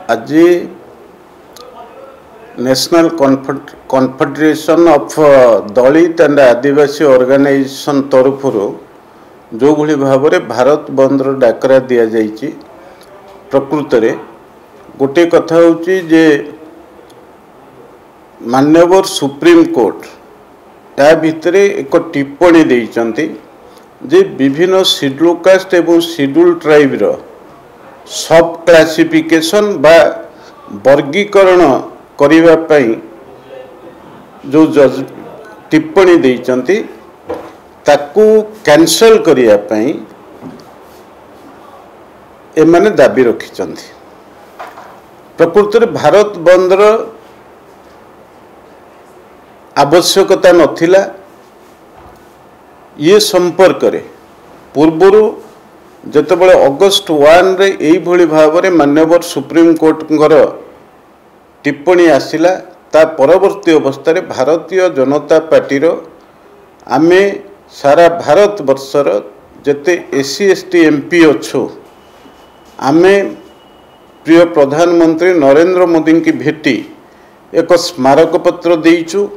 आज national confederation of Dalit and Adivasi organisation तरफ जो भली भाव में भारत बंदर डाकरा दि जाइए प्रकृत में गोटे कथा होची जे माननीय सुप्रीम कोर्ट या भितर एक टिप्पणी देइचंती जे विभिन्न शेड्यूल कास्ट एवं शेड्यूल ट्राइब रो सब क्लासिफिकेशन बा वर्गीकरण करिवा पई जो जज टिप्पणी देइचंती ताकू कैंसल करिया पई एमाने दाबी रखिचंती। प्रकृत में भारत बंदर आवश्यकता नथिला। ये संपर्क रे पूर्वर जेतेबेले अगस्ट 1 रे एई भली भाव में माननीय सुप्रीम कोर्ट टिप्पणी आसिला ता परवर्ती अवस्था रे भारतीय जनता पार्टी रो आमे सारा भारत वर्षर जेते एससी एसटी एमपी अच्छो आमे प्रिय प्रधानमंत्री नरेंद्र मोदी की भेटी एक स्मारक पत्र देइचु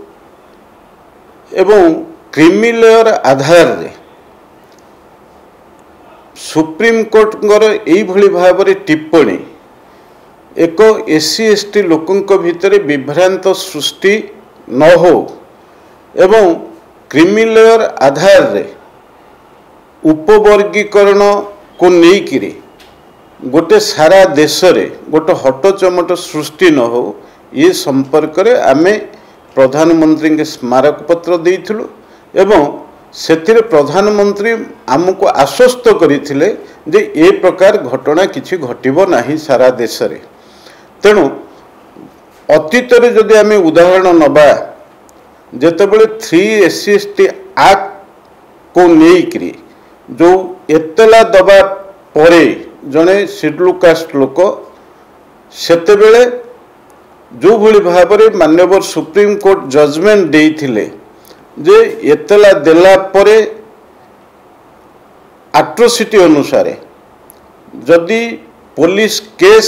एवं क्रिमिलेयर आधार रे सुप्रीम कोर्ट यही भली भाव में टिप्पणी एक एससी एसटी लोकंक भितर विभ्रांत सृष्टि न हो एवं क्रिमिलेयर आधार रे उपवर्गीकरण को लेकिरी गोटे सारा देश रे गोटे हटचमट सृष्टि न हो ये संपर्क रे आमे प्रधानमंत्री के स्मारक पत्र देइथिलु एवं सेथिरे प्रधानमंत्री आमको आश्वस्त करिथिले जे ए प्रकार घटना किछि घटिबो नाही सारा देश रे। तेणु अतीत रे जदि आमे उदाहरण नबा जेतेबेले 3 एससी एसटी एक्ट को लेकिरी जो एतला दबा परे जने शेड्यूल कास्ट लोक सेतेबेले जो भली भाव में माननीय सुप्रीम कोर्ट जजमेंट देइथिले जे एतला देला परे एट्रोसिटी अनुसार जदि पुलिस केस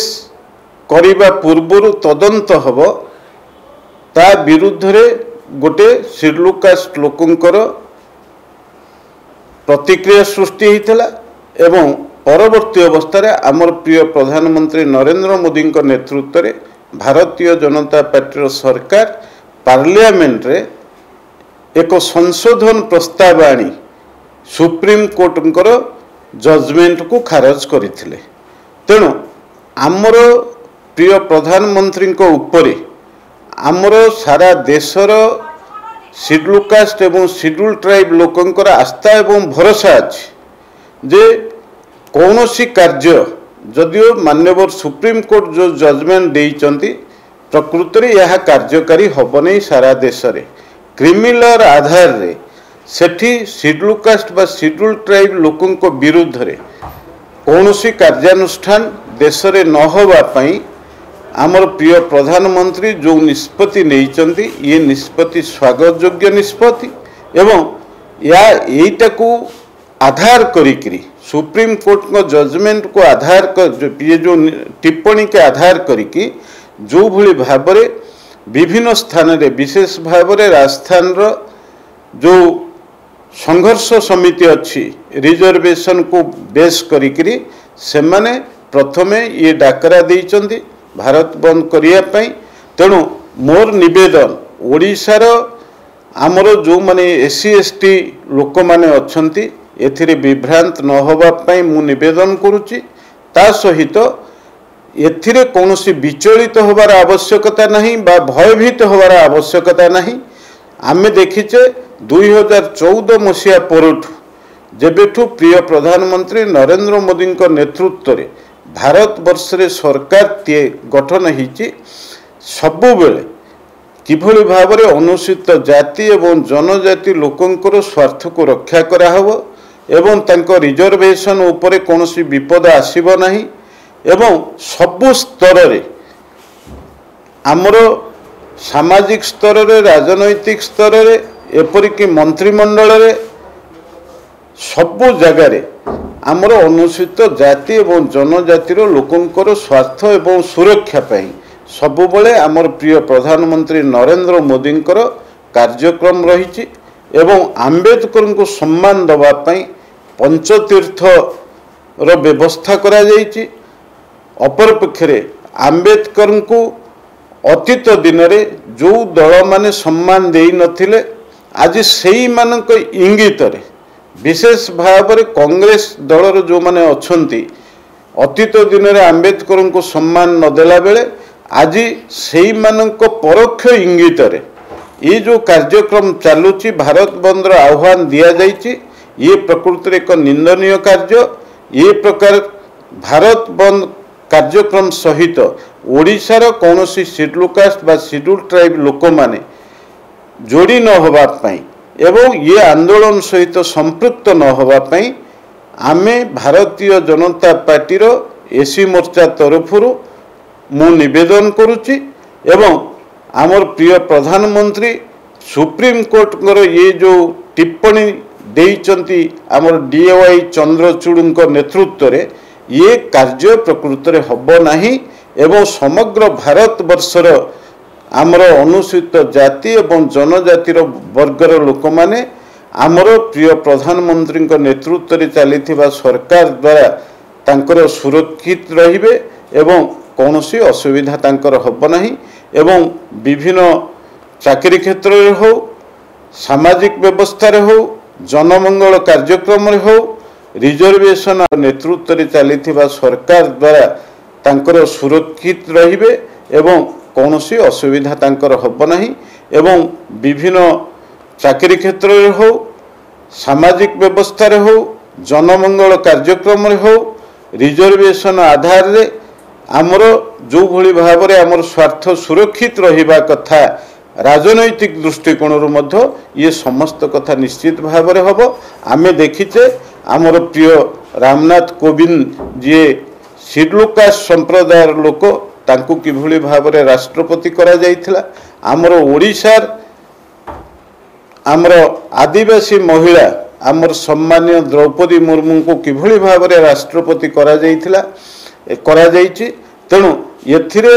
करिबा पूर्वर तदंत हब ता विरुद्ध रे गोटे शेड्यूल कास्ट लोकंकर प्रतिक्रिया सृष्टि होइतला एवं परवर्ती अवस्था रे आमर प्रिय प्रधानमंत्री नरेंद्र मोदी नेतृत्व में भारतीय जनता पार्टी सरकार पार्लियामेंट रे एक संशोधन प्रस्ताव आनी सुप्रीम कोर्टंकर जजमेंट को खारज करथिले। तेणु आमर प्रिय प्रधानमंत्री को उपरे आमर सारा देशर शेड्यूल कास्ट एवं शेड्यूल ट्राइब लोकंकर आस्था एवं भरोसा अछि जे कौनसी कार्य जदियो माननीय सुप्रीम कोर्ट जो जजमेंट देइचंती प्रकृत रे यह कार्यकारी हब नहीं सारा देश रे क्रिमिनल आधार रे सेठी शेड्यूल कास्ट बा शेड्यूल ट्राइब लोकन को विरुद्ध रे कौनसी कार्यानुष्ठान देश रे न होबा पई आमर प्रिय प्रधानमंत्री जो निष्पत्ति नैचंती ये निष्पत्ति स्वागत योग्य निष्पत्ति एवं या एटा को आधार करिकरी सुप्रीम कोर्ट को जजमेंट को आधार कर ये जो टिप्पणी के आधार करिकी जो भली भाव में विभिन्न स्थान रे विशेष भाव में राजस्थान रो जो संघर्ष समिति अच्छी रिजर्वेशन को बेस करिकरी से माने प्रथमे ये डाकरा देइचंदी भारत बंद करिया पई। तेणु मोर निवेदन ओडिशार आमर जो माने एससी एसटी लोक माने अच्छंती एथिरे विभ्रांत न होबा पई मु निवेदन करुच्ची ता सहित एथिरे कौनसी विचलित होबार आवश्यकता नहीं बा भयभीत होबार आवश्यकता नहीं। आमे देखिचे 2014 मसीहा परठू जेबेठू प्रिय प्रधानमंत्री नरेंद्र मोदी नेतृत्व रे भारत वर्ष रे सरकार गठन होइची सबु बेले किभली भाव में अनुसूचित जाति एवं जनजाति लोकंकर स्वार्थ को रक्षा करा हबो एवं तांको रिजर्वेशन उपरे कौनसी विपद आसीबो नहीं एवं सबु स्तर रे आमर सामाजिक स्तर रे राजनैतिक स्तर रे एपरिक मंत्रिमंडल रे सबु जगार आमर अनुसूचित जाति एवं जनजातिर लोकंकर स्वार्थ एवं सुरक्षा पाई सबुबले आमर प्रिय प्रधानमंत्री नरेंद्र मोदी कार्यक्रम रही एवं आंबेडकर को सम्मान दवापाई पंचतीर्थ व्यवस्था करा जायछि। अपरपक्षे आंबेडकर को अतीत दिन में जो दल माने सम्मान दे नथिले आज सेई मानक इंगित विशेष भाव में कांग्रेस दलर जो माने अछंती अतीत दिन में आंबेडकर को सम्मान नदेला बेले आज सेई मानक परोक्ष इंगित ये जो कार्यक्रम चलुची भारत बंद आह्वान दिया जाइछि ये प्रकृति एक निंदनीय कार्य। ये प्रकार भारत बंद कार्यक्रम सहित ओडिशार कौन शेड्यूल कास्ट बा शेड्यूल ट्राइब लोक माने जोड़ी न होबा पाई एवं ये आंदोलन सहित संपृक्त न होबा पाई आमे भारतीय जनता पार्टीर एसी मोर्चा तरफरु मु निवेदन करुची एवं आमर प्रिय प्रधानमंत्री सुप्रीम कोर्ट ये जो टिप्पणी देइचंती आमर डीएवाई चंद्रचूड़ नेतृत्व रे ये कार्य प्रकृति हब नहीं एवं समग्र भारत वर्षर आमर अनुसूचित जाति एवं जनजातिर वर्गर लोक माने आमर प्रिय प्रधानमंत्री नेतृत्व रे चलीथिबा सरकार द्वारा तांकर सुरक्षित रहिबे एवं कौनसी असुविधा तांकर हब नहीं एवं विभिन्न चाकरी क्षेत्र में हो सामाजिक व्यवस्था रे हो जनमंगल कार्यक्रम रे हो रिजर्वेशन नेतृत्व रे चलीथिबा सरकार द्वारा तांकर सुरक्षित रहिबे एवं कौनसी असुविधा तांकर हब नहीं एवं विभिन्न चाकरी क्षेत्र में हो सामाजिक व्यवस्था रे हो जनमंगल कार्यक्रम रे हो रिजर्वेशन आधार रे आमर जो भली भाव में आमर स्वार्थ सुरक्षित रहिबा कथा राजनैतिक दृष्टिकोण ये समस्त कथा निश्चित भाव में हम आमे देखीचे आमर प्रिय रामनाथ कोविंद जी शेड्यूल कास्ट संप्रदाय लोक तांकु किभली भाव में राष्ट्रपति करा जाइथिला। आमर ओडिशार आमर आदिवासी महिला आमर सम्मानीय द्रौपदी मुर्मू को किभली भाव में राष्ट्रपति करा जाइथिला करा जाइछि। तेणु एथिरे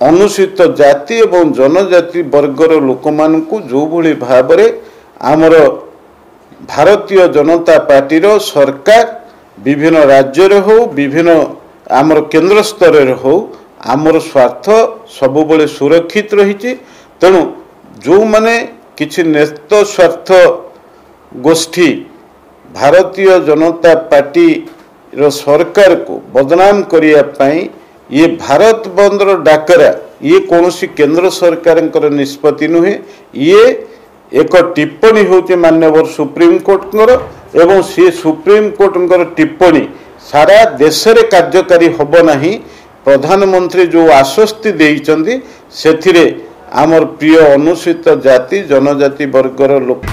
अनुसूचित जाति एवं जनजाति वर्गर लोक मानकु जो भली भाव में आमर भारतीय जनता पार्टीर सरकार विभिन्न राज्य रे हो विभिन्न आमर केंद्र स्तर रे हो आमर स्वार्थ सबुबले सुरक्षित रही। तेणु जो माने किछि नेत स्वार्थ गोष्ठी भारतीय जनता पार्टी रो सरकार को बदनाम करिया पाई ये भारत बंद डाकरा ये कौन केंद्र सरकार निष्पत्ति नुहे ये एक टिप्पणी होचे माननीय सुप्रीम कोर्ट एवं सी सुप्रीम कोर्ट टिप्पणी सारा देश रे कार्यकारी हब नहीं। प्रधानमंत्री जो आश्वस्ति देइचंदी सेथिरे आमर प्रिय अनुसूचित जाति जनजाति वर्गर लोक